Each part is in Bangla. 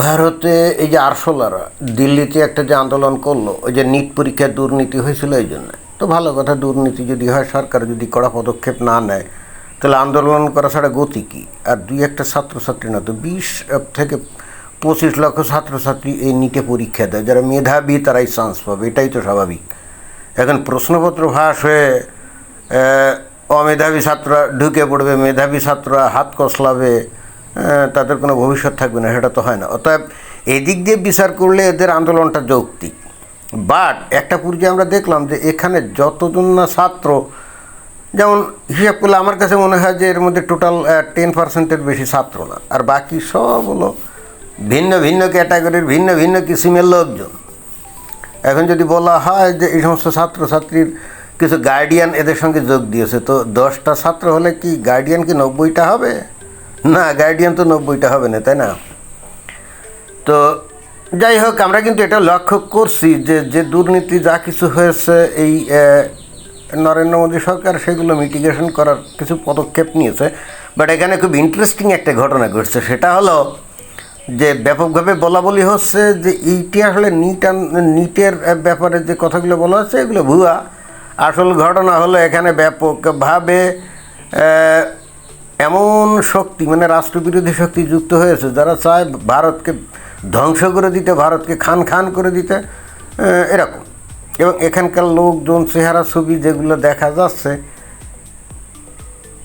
ভারতে এই যে আরশোলারা দিল্লিতে একটা যে আন্দোলন করলো, ওই যে নিট পরীক্ষায় দুর্নীতি হয়েছিল এই জন্য। তো ভালো কথা, দুর্নীতি যদি হয়, সরকার যদি কড়া পদক্ষেপ না নেয়, তাহলে আন্দোলন করা ছাড়া গতি কী? আর দুই একটা ছাত্রছাত্রী না তো 20 থেকে 25 লক্ষ ছাত্রছাত্রী এই নিটে পরীক্ষা দেয়। যারা মেধাবী তারাই চান্স পাবে, এটাই তো স্বাভাবিক। এখন প্রশ্নপত্র ফাঁস হয়ে অমেধাবী ছাত্ররা ঢুকে পড়বে, মেধাবী ছাত্ররা হাত কসলাবে, তাদের কোনো ভবিষ্যৎ থাকবে না, সেটা তো হয় না। অতএব এদিক দিয়ে বিচার করলে এদের আন্দোলনটা যৌক্তিক। বাট একটা পর্যায়ে আমরা দেখলাম যে এখানে যতজন না ছাত্র, যেমন হিসাব করলে আমার কাছে মনে হয় যে এর মধ্যে টোটাল 10%-এর বেশি ছাত্র না, আর বাকি সব হলো ভিন্ন ভিন্ন ক্যাটাগরির ভিন্ন ভিন্ন কিসিমের লোকজন। এখন যদি বলা হয় যে এই সমস্ত ছাত্রছাত্রীর কিছু গার্ডিয়ান এদের সঙ্গে যোগ দিয়েছে, তো 10টা ছাত্র হলে কি গার্ডিয়ান কি 90টা হবে? না, গার্ডিয়ান তো 90টা হবে না, তাই না? তো যাই হোক, আমরা কিন্তু এটা লক্ষ্য করছি যে যে দুর্নীতি যা কিছু হয়েছে এই নরেন্দ্র মোদী সরকার সেগুলো মিটিগেশন করার কিছু পদক্ষেপ নিয়েছে। বাট এখানে খুব ইন্টারেস্টিং একটা ঘটনা ঘটছে, সেটা হলো যে ব্যাপকভাবে বলা বলি হচ্ছে যে এইটি আসলে নিটের ব্যাপারে যে কথাগুলো বলা হচ্ছে এগুলো ভুয়া। আসল ঘটনা হলো এখানে ব্যাপকভাবে এমন শক্তি, মানে রাষ্ট্রবিরোধী শক্তি যুক্ত হয়েছে, যারা চায় ভারতকে ধ্বংস করে দিতে, ভারতকে খান খান করে দিতে, এরকম। এবং এখানকার লোকজন, চেহারা, ছবি যেগুলো দেখা যাচ্ছে,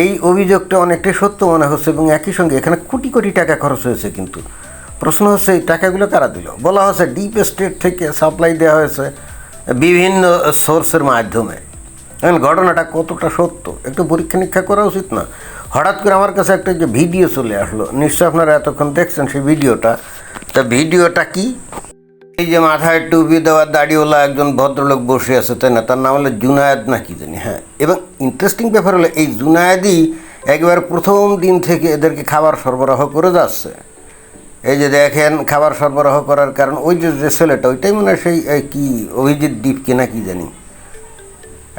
এই অভিযোগটা অনেকটাই সত্য মনে হচ্ছে। এবং একই সঙ্গে এখানে কোটি কোটি টাকা খরচ হয়েছে, কিন্তু প্রশ্ন হচ্ছে এই টাকাগুলো কারা দিল? বলা হচ্ছে ডিপ স্টেট থেকে সাপ্লাই দেওয়া হয়েছে বিভিন্ন সোর্সের মাধ্যমে। এখন ঘটনাটা কতটা সত্য একটু পরীক্ষা নিরীক্ষা করা উচিত না? হঠাৎ করে আমার কাছে একটা যে ভিডিও চলে আসলো, নিশ্চয় আপনারা এতক্ষণ দেখছেন সেই ভিডিওটা। তা ভিডিওটা কি? এই যে মাথায় টুপি দেওয়া দাড়িওয়ালা একজন ভদ্রলোক বসে আছে, তাই না? তার নাম হলো জুনায়েদ না কি জানি, হ্যাঁ। এবং ইন্টারেস্টিং ব্যাপার হলো এই জুনায়েদই একবার প্রথম দিন থেকে এদেরকে খাবার সরবরাহ করে যাচ্ছে। এই যে দেখেন, খাবার সরবরাহ করার কারণ ওই যে ছেলেটা, ওইটাই মনে হয় সেই কি অভিজিৎ দ্বীপ কিনা কি জানি,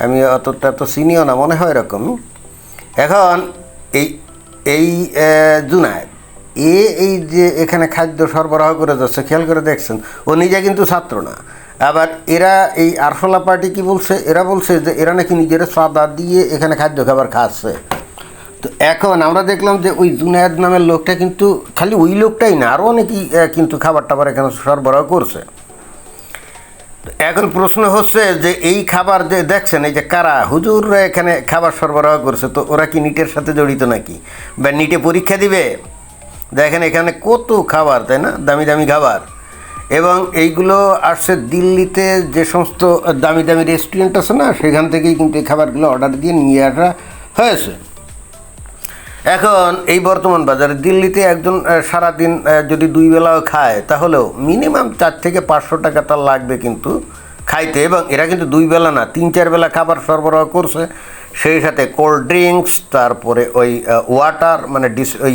আমি অতটা তো চিনিও না, মনে হয় এরকম। এখন এই এই জুনায়েদ এই যে এখানে খাদ্য সরবরাহ করে যাচ্ছে, খেয়াল করে দেখছেন, ও নিজে কিন্তু ছাত্র না। আবার এরা এই আরশোলা পার্টি কি বলছে? এরা বলছে যে এরা নাকি নিজেরা চাঁদা দিয়ে এখানে খাদ্য খাবার খাচ্ছে। তো এখন আমরা দেখলাম যে ওই জুনায়েদ নামের লোকটা কিন্তু খালি ওই লোকটাই না, আরও অনেকেই কিন্তু খাবার টাবার এখানে সরবরাহ করছে। এখন প্রশ্ন হচ্ছে যে এই খাবার যে দেখছেন, এই যে কারা হুজুররা এখানে খাবার সরবরাহ করছে, তো ওরা কি নিটের সাথে জড়িত নাকি, বা নিটে পরীক্ষা দিবে? দেখেন এখানে কত খাবার, তাই না? দামি দামি খাবার। এবং এইগুলো আসছে দিল্লিতে যে সমস্ত দামি দামি রেস্টুরেন্ট আছে না, সেখান থেকেই কিন্তু এই খাবারগুলো অর্ডার দিয়ে নিয়ে আসা হয়েছে। এখন এই বর্তমান বাজারে দিল্লিতে একজন সারাদিন যদি 2 বেলাও খায়, তাহলেও মিনিমাম 4 থেকে 500 টাকা তার লাগবে কিন্তু খাইতে। এবং এরা কিন্তু 2 বেলা না, 3-4 বেলা খাবার সরবরাহ করছে, সেই সাথে কোল্ড ড্রিঙ্কস, তারপরে ওই ওয়াটার, মানে ওই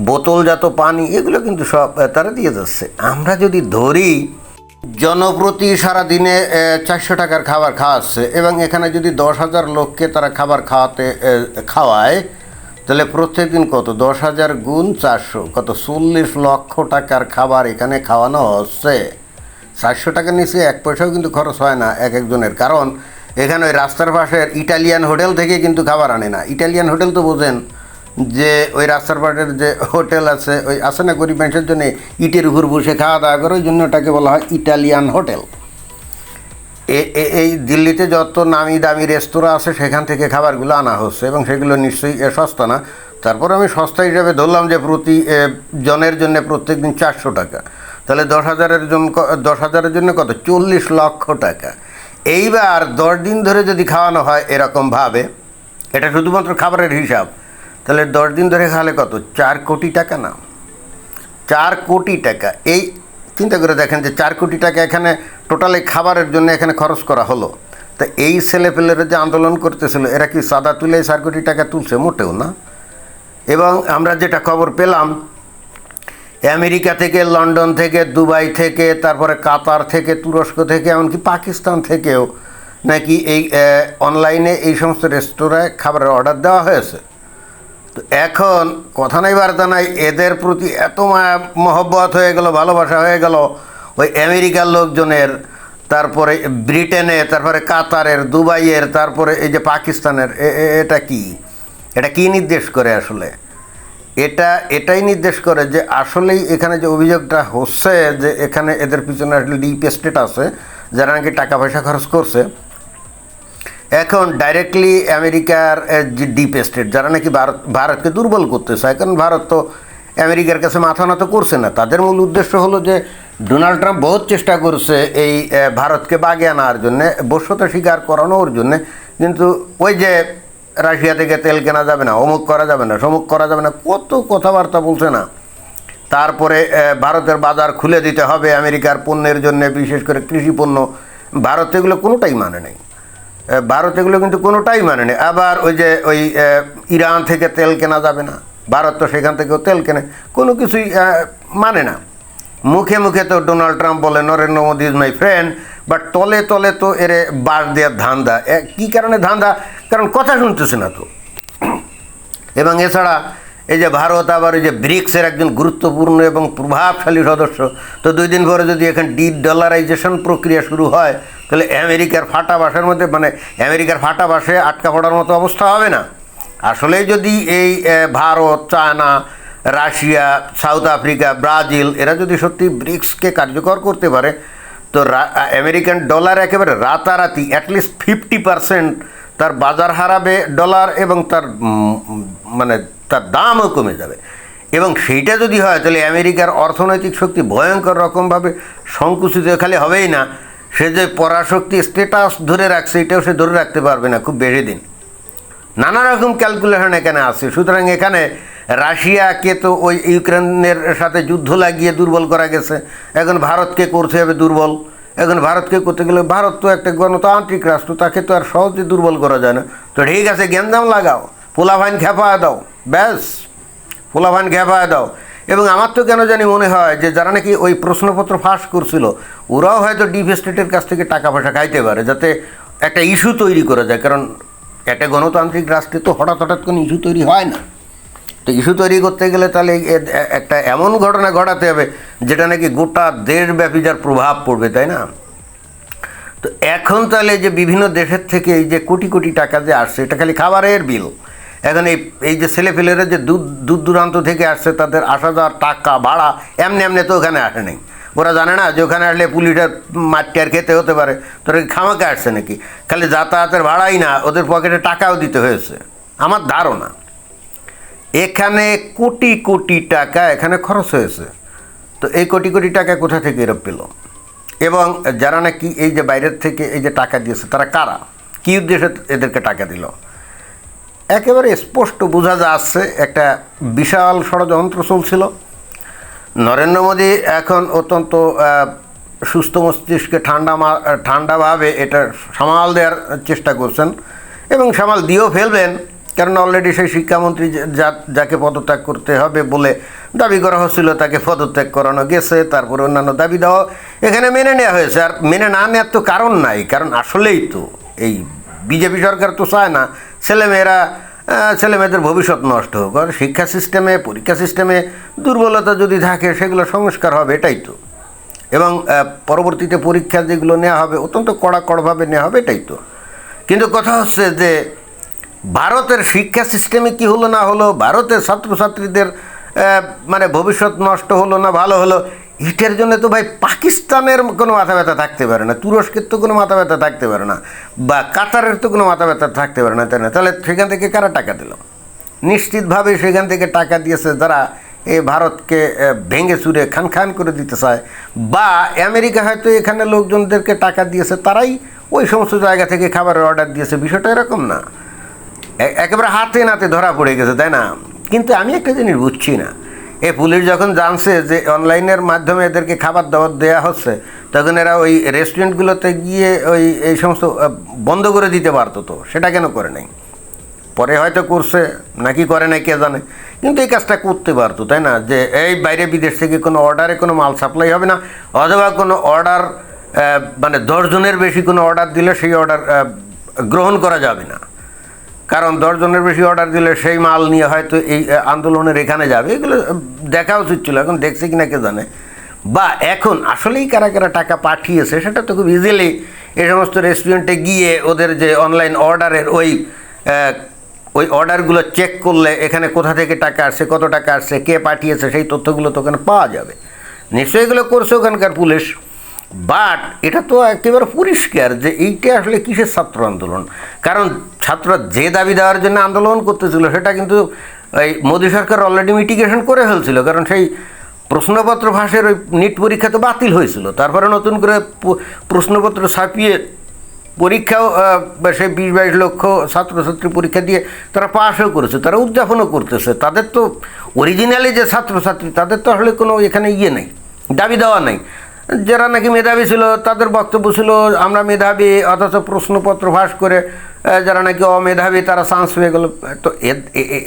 বোতলজাত পানি, এগুলো কিন্তু সব তারা দিয়ে যাচ্ছে। আমরা যদি ধরি জনপ্রতি সারাদিনে 400 টাকার খাবার খাওয়াচ্ছে, এবং এখানে যদি 10,000 লোককে তারা খাবার খাওয়ায়, তাহলে প্রত্যেক দিন কত? 10,000 গুণ 400, কত? 40 লক্ষ টাকার খাবার এখানে খাওয়ানো হচ্ছে। 400 টাকার নিচে 1 পয়সাও কিন্তু খরচ হয় না এক একজনের। কারণ এখানে ওই রাস্তার পাশের ইটালিয়ান হোটেল থেকে কিন্তু খাবার আনে না। ইটালিয়ান হোটেল তো বোঝেন, যে ওই রাস্তার পাশের যে হোটেল আছে, ওই আছে না গরিব মানুষের জন্য ইটের উপর বসে খাওয়া দাওয়া করে, ওই জন্য ওটাকে বলা হয় ইটালিয়ান হোটেল। এই দিল্লিতে যত নামি দামি রেস্তোরাঁ আছে সেখান থেকে খাবারগুলো আনা হচ্ছে, এবং সেগুলো নিশ্চয়ই সস্তা না। তারপর আমি সস্তা হিসাবে ধরলাম যে প্রতি জনের জন্য প্রত্যেক দিন 400 টাকা, তাহলে 10,000-এর জন্য কত? 40 লক্ষ টাকা। এইবার 10 দিন ধরে যদি খাওয়ানো হয় এরকমভাবে, এটা শুধুমাত্র খাবারের হিসাব, তাহলে 10 দিন ধরে খাওয়ালে কত? 4 কোটি টাকা না? 4 কোটি টাকা। এই চিন্তা করে দেখেন যে 4 কোটি টাকা এখানে টোটাল এই খাবারের জন্য এখানে খরচ করা হলো। তা এই ছেলেপেলেরা যে আন্দোলন করতেছিল, এরা কি সাদা তুলে 4 কোটি টাকা তুলছে? মোটেও না। এবং আমরা যেটা খবর পেলাম, আমেরিকা থেকে, লন্ডন থেকে, দুবাই থেকে, তারপরে কাতার থেকে, তুরস্ক থেকে, এমনকি পাকিস্তান থেকেও নাকি এই অনলাইনে এই সমস্ত রেস্তোরাঁয় খাবারের অর্ডার দেওয়া হয়েছে। তো এখন কথা নাই বার্তা নাই, এদের প্রতি এত মায়া মহব্বত হয়ে গেল, ভালোবাসা হয়ে গেল ওই আমেরিকার লোকজনের, তারপরে ব্রিটেনে, তারপরে কাতারের, দুবাইয়ের, তারপরে এই যে পাকিস্তানের। এটা কি নির্দেশ করে আসলে? এটাই নির্দেশ করে যে আসলেই এখানে যে অভিযোগটা হচ্ছে যে এখানে এদের পিছনে আসলে ডিপ স্টেট আছে, যারা নাকি টাকা পয়সা খরচ করছে এখন ডাইরেক্টলি আমেরিকার যে ডিপ স্টেট, যারা নাকি ভারতকে দুর্বল করতে চায়। কারণ ভারত তো আমেরিকার কাছে মাথা নত করছে না। তাদের মূল উদ্দেশ্য হলো যে ডোনাল্ড ট্রাম্প বহুত চেষ্টা করছে এই ভারতকে বাগে আনার জন্যে, বশ্যতা স্বীকার করানোর জন্যে, কিন্তু ওই যে রাশিয়া থেকে তেল কেনা যাবে না, অমুক করা যাবে না, সমুক করা যাবে না, কত কথাবার্তা বলছে না। তারপরে ভারতের বাজার খুলে দিতে হবে আমেরিকার পণ্যের জন্য, বিশেষ করে কৃষি পণ্য। ভারত এগুলো কোনোটাই মানে নেই, ভারত এগুলো কিন্তু কোনোটাই মানে নেই। আবার ওই ইরান থেকে তেল কেনা যাবে না, ভারত তো সেখান থেকেও তেল কেনে, কোনো কিছুই মানে না। মুখে মুখে তো ডোনাল্ড ট্রাম্প বলে Narendra Modi is my friend, but তলে তলে তো এরে বাস দেওয়ার ধান্দা। কী কারণে ধান্দা? কারণ কথা শুনতেছে না তো। এবং এছাড়া এই যে ভারত আবার এই যে ব্রিক্সের একজন গুরুত্বপূর্ণ এবং প্রভাবশালী সদস্য, তো 2 দিন পরে যদি এখন ডলারাইজেশন প্রক্রিয়া শুরু হয়, তাহলে আমেরিকার ফাটা বাসের মধ্যে, মানে আমেরিকার ফাটা বাসে আটকা পড়ার মতো অবস্থা হবে না। আসলেই যদি এই Bharat, China, Russia, south Africa, Brazil এরা যদি সত্যি ব্রিক্সকে কার্যকর করতে পারে, তো আমেরিকান ডলার একেবারে রাতারাতি অ্যাটলিস্ট 50% তার বাজার হারাবে ডলার, এবং তার মানে তার দামও কমে যাবে। এবং সেইটা যদি হয় তাহলে আমেরিকার অর্থনৈতিক শক্তি ভয়ঙ্কর রকমভাবে সংকুচিত খালি হবেই না, সে যে পরাশক্তি স্ট্যাটাস ধরে রাখছে এটাও সে ধরে রাখতে পারবে না খুব বেশি দিন। নানা রকম ক্যালকুলেশন এখানে আছে। সুতরাং এখানে রাশিয়াকে তো ওই ইউক্রেনের সাথে যুদ্ধ লাগিয়ে দুর্বল করা গেছে, এখন ভারতকে করতে হবে দুর্বল। এখন ভারতকে করতে গেলে, ভারত তো একটা গণতান্ত্রিক রাষ্ট্র, তাকে তো আর সহজে দুর্বল করা যায় না। তো ঠিক আছে, গ্যাঞ্জাম লাগাও, পোলাভাইন খেপায় দাও, ব্যাস পোলাভাইন খেপায় দাও। এবং আমার তো কেন জানি মনে হয় যে যারা নাকি ওই প্রশ্নপত্র ফাঁস করছিল, ওরাও হয়তো ডিপ স্টেটের কাছ থেকে টাকা পয়সা খাইতে পারে, যাতে একটা ইস্যু তৈরি করা যায়। কারণ একটা গণতান্ত্রিক রাষ্ট্রে তো হঠাৎ কোনো ইস্যু তৈরি হয় না। তো ইস্যু তৈরি করতে গেলে তাহলে একটা এমন ঘটনা ঘটাতে হবে যেটা নাকি গোটা দেশব্যাপী যার প্রভাব পড়বে, তাই না? তো এখন তাহলে যে বিভিন্ন দেশের থেকে এই যে কোটি কোটি টাকা যে আসছে, এটা খালি খাবারের বিল। এখন এই যে ছেলেপেলেরা যে দূর দূরান্ত থেকে আসছে, তাদের আসা যাওয়ার টাকা ভাড়া এমনি তো ওখানে আসে নেই। ওরা জানে না যে ওখানে আসলে পুলিশের মাটি আর খেতে হতে পারে, তোরা খামাকে আসছে নাকি? খালি যাতায়াতের ভাড়াই না, ওদের পকেটে টাকাও দিতে হয়েছে। আমার ধারণা এখানে কোটি কোটি টাকা এখানে খরচ হয়েছে। তো এই কোটি কোটি টাকা কোথা থেকে এরা পেল? এবং যারা নাকি এই যে বাইরের থেকে এই যে টাকা দিয়েছে, তারা কারা, কী উদ্দেশ্যে এদেরকে টাকা দিল? একেবারে স্পষ্ট বোঝা যাচ্ছে একটা বিশাল ষড়যন্ত্র চলছিল। নরেন্দ্র মোদী এখন অত্যন্ত সুস্থ মস্তিষ্কে ঠান্ডাভাবে এটা সামাল দেওয়ার চেষ্টা করছেন, এবং সামাল দিয়েও ফেলবেন। কারণ অলরেডি সেই শিক্ষামন্ত্রী যাকে পদত্যাগ করতে হবে বলে দাবি করা হচ্ছিল, তাকে পদত্যাগ করানো গেছে। তারপরে অন্যান্য দাবি দেওয়া এখানে মেনে নেওয়া হয়েছে। আর মেনে না নেওয়ার তো কারণ নাই, কারণ আসলেই তো এই বিজেপি সরকার তো চায় না ছেলেমেয়েদের ভবিষ্যৎ নষ্ট হোক। আর শিক্ষা সিস্টেমে, পরীক্ষা সিস্টেমে দুর্বলতা যদি থাকে সেগুলো সংস্কার হবে, এটাই তো। এবং পরবর্তীতে পরীক্ষা যেগুলো নেওয়া হবে অত্যন্ত কড়াভাবে নেওয়া হবে, এটাই তো। কিন্তু কথা হচ্ছে যে ভারতের শিক্ষা সিস্টেমে কি হলো না হলো, ভারতের ছাত্রছাত্রীদের মানে ভবিষ্যৎ নষ্ট হলো না ভালো হলো, এটার জন্য তো ভাই পাকিস্তানের কোনো মাথা ব্যথা থাকতে পারে না, তুরস্কের তো কোনো মাথা ব্যথা থাকতে পারে না, বা কাতারের তো কোনো মাথা ব্যথা থাকতে পারে না, তাই না? তাহলে সেখান থেকে কারা টাকা দিল? নিশ্চিতভাবে সেখান থেকে টাকা দিয়েছে যারা এই ভারতকে ভেঙে চুরে খান করে দিতে চায়। বা আমেরিকা হয়তো এখানে লোকজনদেরকে টাকা দিয়েছে, তারাই ওই সমস্ত জায়গা থেকে খাবারের অর্ডার দিয়েছে। বিষয়টা এরকম না, একেবারে হাতে নাতে ধরা পড়ে গেছে, তাই না? কিন্তু আমি একটা জিনিস বুঝছি না, এই পুলিশ যখন জানছে যে অনলাইনের মাধ্যমে এদেরকে খাবার দাবার দেওয়া হচ্ছে, তখন এরা ওই রেস্টুরেন্টগুলোতে গিয়ে এই সমস্ত বন্ধ করে দিতে পারতো, তো সেটা কেন করে নাই? পরে হয়তো করছে নাকি করে নাই কে জানে, কিন্তু এই কাজটা করতে পারতো, তাই না? যে এই বাইরে বিদেশ থেকে কোনো অর্ডারে কোনো মাল সাপ্লাই হবে না, অথবা কোনো অর্ডার মানে 10 জনের বেশি কোনো অর্ডার দিলে সেই অর্ডার গ্রহণ করা যাবে না। কারণ 10 জনের বেশি অর্ডার দিলে সেই মাল নিয়ে হয়তো এই আন্দোলনের এখানে যাবে, এগুলো দেখা উচিত ছিল। এখন দেখছে কিনা কে জানে। বা এখন আসলেই কারা কারা টাকা পাঠিয়েছে সেটা তো খুব ইজিলি এই সমস্ত রেস্টুরেন্টে গিয়ে ওদের যে অনলাইন অর্ডারের ওই অর্ডারগুলো চেক করলে এখানে কোথা থেকে টাকা আসছে, কত টাকা আসছে, কে পাঠিয়েছে, সেই তথ্যগুলো তো ওখানে পাওয়া যাবে। নিশ্চয়ই এগুলো করছে ওখানকার পুলিশ। বাট এটা তো একেবারে পরিষ্কার যে এইটা আসলে কিসের ছাত্র আন্দোলন। কারণ ছাত্ররা যে দাবি দেওয়ার জন্য আন্দোলন করতেছিল সেটা কিন্তু এই মোদী সরকার অলরেডি মিটিগেশন করে ফেলছিল। কারণ সেই প্রশ্নপত্র ফাঁসের ওই নিট পরীক্ষা তো বাতিল হয়েছিল, তারপরে নতুন করে প্রশ্নপত্র ছাপিয়ে পরীক্ষাও সেই 20-22 লক্ষ ছাত্রছাত্রী পরীক্ষা দিয়ে তারা পাসও করেছে, তারা উদযাপনও করতেছে। তাদের তো অরিজিনালি যে ছাত্রছাত্রী তাদের তো আসলে কোনো এখানে নেই, দাবি দেওয়া নেই। যারা নাকি মেধাবী ছিল তাদের বক্তব্য ছিল আমরা মেধাবী, অথচ প্রশ্নপত্র ফাঁস করে যারা নাকি অমেধাবী তারা চান্স পেয়ে গেল। তো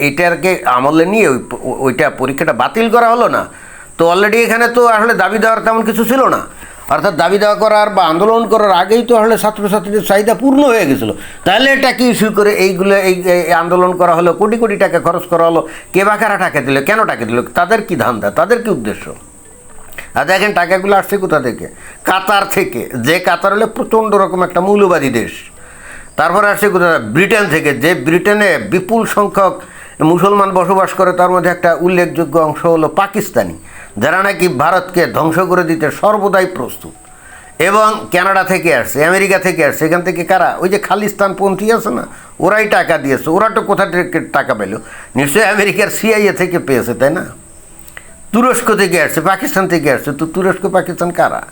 এইটাকে আমলে নিয়ে ওইটা পরীক্ষাটা বাতিল করা হলো না। তো অলরেডি এখানে তো আসলে দাবি দেওয়ার তেমন কিছু ছিল না। অর্থাৎ দাবি দেওয়া করার বা আন্দোলন করার আগেই তো আসলে ছাত্রছাত্রীদের চাহিদা পূর্ণ হয়ে গেছিলো। তাহলে এটাকে ইস্যু করে এইগুলো এই আন্দোলন করা হলো, কোটি কোটি টাকা খরচ করা হলো, কে বা কারা টাকা দিল, কেন টাকা দিল, তাদের কি ধান্দা, তাদের কি উদ্দেশ্য? আর দেখেন টাকাগুলো আসছে কোথা থেকে? কাতার থেকে, যে কাতার হলে প্রচণ্ড রকম একটা মৌলবাদী দেশ। তারপরে আসছে কোথা? ব্রিটেন থেকে, যে ব্রিটেনে বিপুল সংখ্যক মুসলমান বসবাস করে, তার মধ্যে একটা উল্লেখযোগ্য অংশ হলো পাকিস্তানি, যারা নাকি ভারতকে ধ্বংস করে দিতে সর্বদাই প্রস্তুত। এবং কানাডা থেকে আসছে, আমেরিকা থেকে আসছে। এখান থেকে কারা? ওই যে খালিস্তানপন্থী আছে না, ওরাই টাকা দিয়েছে। ওরা তো কোথা থেকে টাকা পেল? নিশ্চয়ই আমেরিকার CIA থেকে পেয়েছে, তাই না? তুরস্ক থেকে আসছে, পাকিস্তান থেকে আসছে। তো তুরস্ক পাকিস্তান কারা?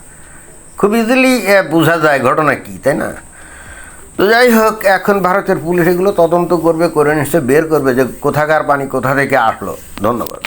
খুব ইজিলি বোঝা যায় ঘটনা কী, তাই না? তো যাই হোক, এখন ভারতের পুলিশ এগুলো তদন্ত করবে, করে নিশ্চয় বের করবে যে কোথাকার পানি কোথা থেকে আসলো। ধন্যবাদ।